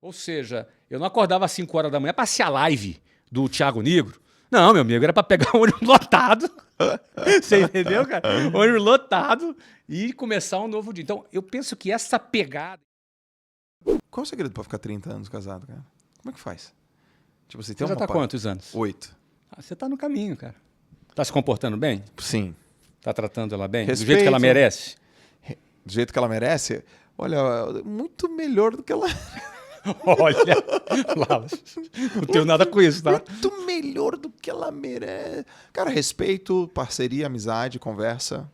Ou seja, eu não acordava às 5 horas da manhã para assistir a live do Thiago Nigro. Não, meu amigo, era para pegar o ônibus lotado. Você entendeu, cara? Ônibus lotado e começar um novo dia. Então, eu penso que essa pegada... Qual é o segredo pra ficar 30 anos casado, cara? Como é que faz? Tipo, você Você tem já uma tá quantos anos? 8. Você tá no caminho, cara. Tá se comportando bem? Sim. Tá tratando ela bem? Do Respeito. jeito que ela merece? Do jeito que ela merece? Olha, muito melhor do que ela... Olha, Lalas, não tenho nada com isso, tá? Muito melhor do que ela merece. Cara, respeito, parceria, amizade, conversa.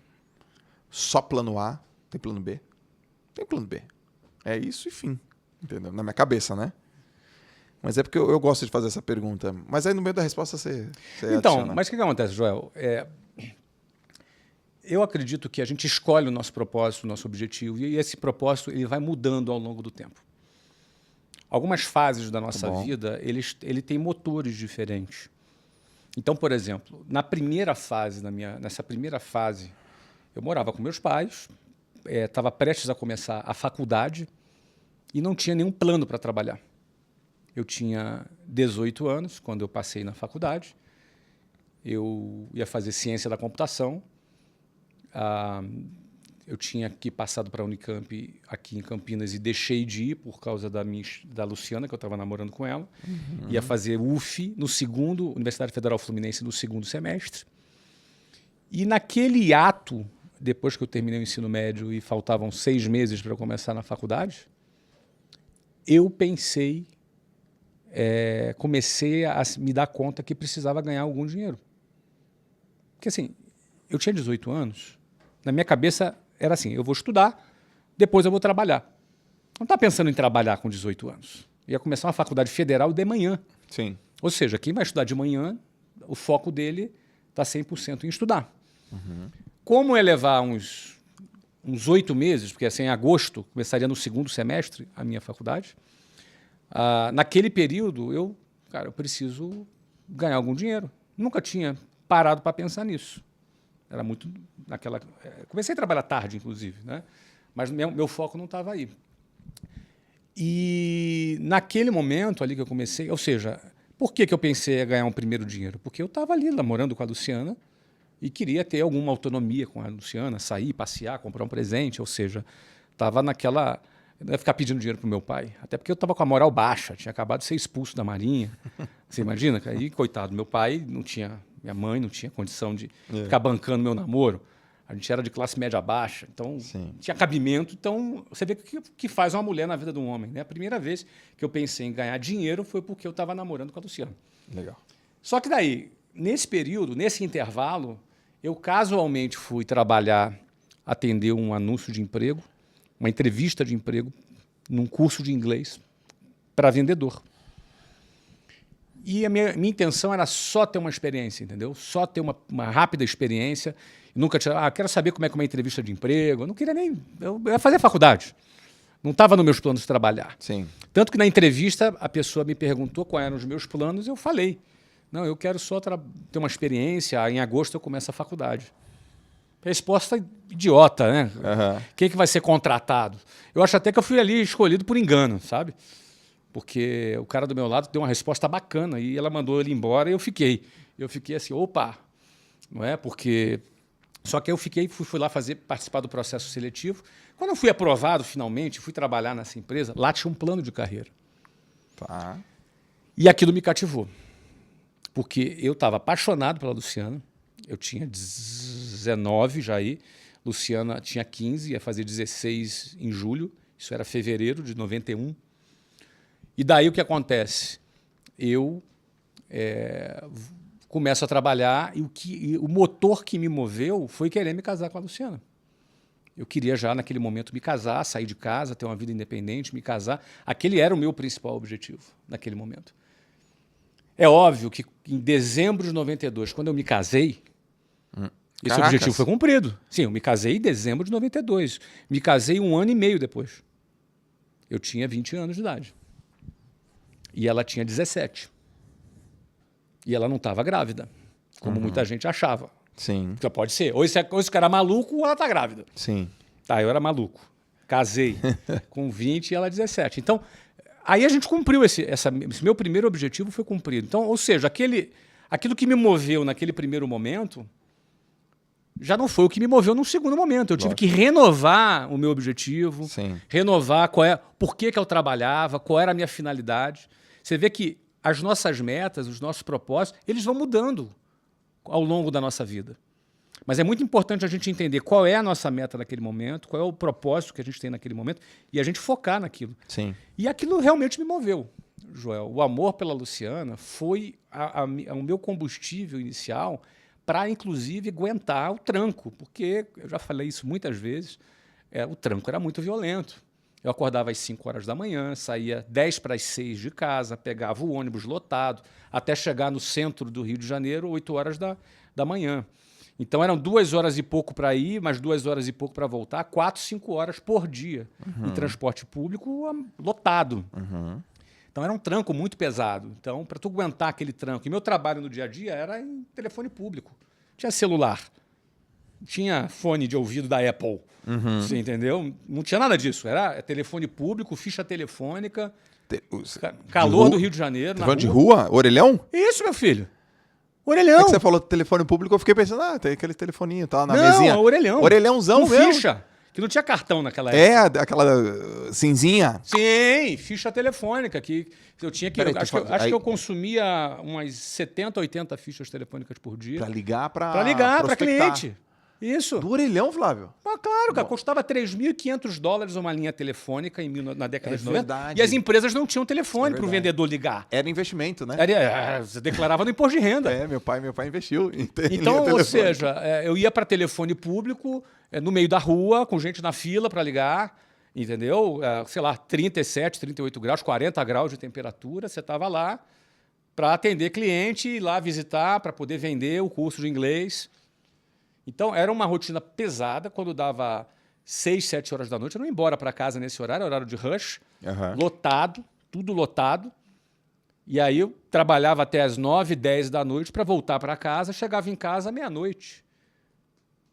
Só plano A. Tem plano B? Tem plano B. É isso e fim. Entendeu? Na minha cabeça, né? Mas é porque eu gosto de fazer essa pergunta. Mas aí no meio da resposta você Então, adiciona. mas o que acontece, Joel? Eu acredito que a gente escolhe o nosso propósito, o nosso objetivo, e esse propósito ele vai mudando ao longo do tempo. Algumas fases da nossa vida, ele tem motores diferentes. Então, por exemplo, nessa primeira fase, eu morava com meus pais, estava prestes a começar a faculdade e não tinha nenhum plano para trabalhar. Eu tinha 18 anos quando eu passei na faculdade, eu ia fazer ciência da computação, eu tinha aqui passado para a Unicamp aqui em Campinas e deixei de ir por causa da Luciana, que eu estava namorando com ela. Uhum. Ia fazer UF Universidade Federal Fluminense, no segundo semestre. E naquele ato, depois que eu terminei o ensino médio e faltavam 6 meses para eu começar na faculdade, eu comecei a me dar conta que precisava ganhar algum dinheiro. Porque assim, eu tinha 18 anos, na minha cabeça era assim, eu vou estudar, depois eu vou trabalhar. Não estava pensando em trabalhar com 18 anos. Ia começar uma faculdade federal de manhã. Sim. Ou seja, quem vai estudar de manhã, o foco dele está 100% em estudar. Uhum. Como é levar uns 8 meses, porque assim, em agosto, começaria no segundo semestre a minha faculdade, naquele período, eu preciso ganhar algum dinheiro. Nunca tinha parado para pensar nisso. Era muito naquela... Comecei a trabalhar tarde, inclusive, né? Mas meu foco não estava aí. E naquele momento ali que eu comecei... Ou seja, por que eu pensei em ganhar um primeiro dinheiro? Porque eu estava ali namorando com a Luciana e queria ter alguma autonomia com a Luciana, sair, passear, comprar um presente. Ou seja, estava naquela... Eu não ia ficar pedindo dinheiro para o meu pai. Até porque eu estava com a moral baixa, tinha acabado de ser expulso da Marinha. Você imagina? Aí, coitado, meu pai não tinha... Minha mãe não tinha condição de ficar bancando meu namoro. A gente era de classe média baixa, então tinha cabimento. Então, você vê o que faz uma mulher na vida de um homem. Né? A primeira vez que eu pensei em ganhar dinheiro foi porque eu estava namorando com a Luciana. Legal. Só que daí, nesse período, nesse intervalo, eu casualmente fui trabalhar, atender um anúncio de emprego, uma entrevista de emprego, num curso de inglês para vendedor. E a minha intenção era só ter uma experiência, entendeu? Só ter uma rápida experiência. Nunca tinha... quero saber como é que é uma entrevista de emprego. Eu não queria nem... Eu ia fazer faculdade. Não estava nos meus planos de trabalhar. Sim. Tanto que na entrevista a pessoa me perguntou quais eram os meus planos e eu falei. Não, eu quero só ter uma experiência. Em agosto eu começo a faculdade. Resposta idiota, né? Uhum. Quem é que vai ser contratado? Eu acho até que eu fui ali escolhido por engano, sabe? Porque o cara do meu lado deu uma resposta bacana e ela mandou ele embora e eu fiquei. Eu fiquei assim, opa, não é? Porque... Só que eu fui lá participar do processo seletivo. Quando eu fui aprovado, finalmente, fui trabalhar nessa empresa, lá tinha um plano de carreira. Tá. E aquilo me cativou. Porque eu estava apaixonado pela Luciana, eu tinha 19 já aí, Luciana tinha 15, ia fazer 16 em julho, isso era fevereiro de 91. E daí o que acontece? Eu começo a trabalhar e o motor que me moveu foi querer me casar com a Luciana. Eu queria já, naquele momento, me casar, sair de casa, ter uma vida independente, me casar. Aquele era o meu principal objetivo, naquele momento. É óbvio que em dezembro de 92, quando eu me casei, esse objetivo foi cumprido. Sim, eu me casei em dezembro de 92. Me casei 1 ano e meio depois. Eu tinha 20 anos de idade. E ela tinha 17. E ela não estava grávida, como muita gente achava. Sim. Então pode ser. Ou esse cara é maluco ou ela está grávida. Sim. Tá, eu era maluco. Casei com 20 e ela 17. Então, Aí a gente cumpriu esse meu primeiro objetivo foi cumprido. Então, ou seja, aquilo que me moveu naquele primeiro momento já não foi o que me moveu num segundo momento. Eu tive que renovar o meu objetivo, renovar por que eu trabalhava, qual era a minha finalidade. Você vê que as nossas metas, os nossos propósitos, eles vão mudando ao longo da nossa vida. Mas é muito importante a gente entender qual é a nossa meta naquele momento, qual é o propósito que a gente tem naquele momento e a gente focar naquilo. Sim. E aquilo realmente me moveu, Joel. O amor pela Luciana foi o meu combustível inicial para, inclusive, aguentar o tranco, porque, eu já falei isso muitas vezes, o tranco era muito violento. Eu acordava às 5 horas da manhã, saía 10 para as 6 de casa, pegava o ônibus lotado, até chegar no centro do Rio de Janeiro, 8 horas da manhã. Então eram 2 horas e pouco para ir, mais 2 horas e pouco para voltar, 4, 5 horas por dia em transporte público lotado. Então era um tranco muito pesado. Então, para tu aguentar aquele tranco, e meu trabalho no dia a dia era em telefone público. Tinha celular, tinha fone de ouvido da Apple, você entendeu? Não tinha nada disso. Era telefone público, ficha telefônica, calor do Rio de Janeiro. Telefone de rua? Orelhão? Isso, meu filho. Orelhão. É que você falou telefone público, eu fiquei pensando, tem aquele telefoninho, tá na mesinha. Não, orelhão. Orelhãozão com mesmo. ficha, que não tinha cartão naquela época. Aquela cinzinha. Sim, ficha telefônica, que eu tinha que... Peraí, acho que eu consumia umas 70, 80 fichas telefônicas por dia. Pra ligar Pra ligar, pra prospectar. cliente. Isso. Do orelhão, Flávio? Mas claro, cara, custava $3.500 uma linha telefônica na década de 90. verdade. E as empresas não tinham telefone para o vendedor ligar. Era investimento, né? Você declarava no imposto de renda. Meu pai investiu em Então, linha ou telefônica. seja, eu ia para telefone público, no meio da rua, com gente na fila para ligar, entendeu? Sei lá, 37, 38 graus, 40 graus de temperatura, você estava lá para atender cliente, ir lá visitar, para poder vender o curso de inglês. Então, era uma rotina pesada. Quando dava 6, 7 horas da noite, eu não ia embora para casa nesse horário de rush, lotado, tudo lotado. E aí eu trabalhava até as 9, 10 da noite para voltar para casa, chegava em casa meia-noite.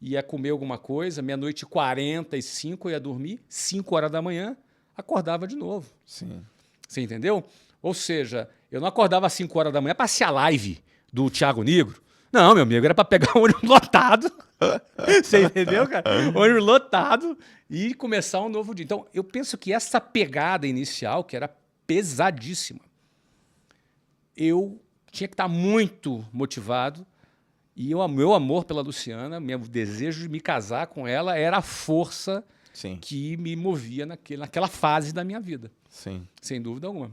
Ia comer alguma coisa, meia-noite e 45, ia dormir, 5 horas da manhã, acordava de novo. Sim. Você entendeu? Ou seja, eu não acordava às 5 horas da manhã para assistir a live do Thiago Nigro. Não, meu amigo, era para pegar o ônibus lotado. Você entendeu, cara? Ônibus lotado e começar um novo dia. Então, eu penso que essa pegada inicial, que era pesadíssima, eu tinha que estar muito motivado. E o meu amor pela Luciana, meu desejo de me casar com ela, era a força que me movia naquela fase da minha vida. Sim. Sem dúvida alguma.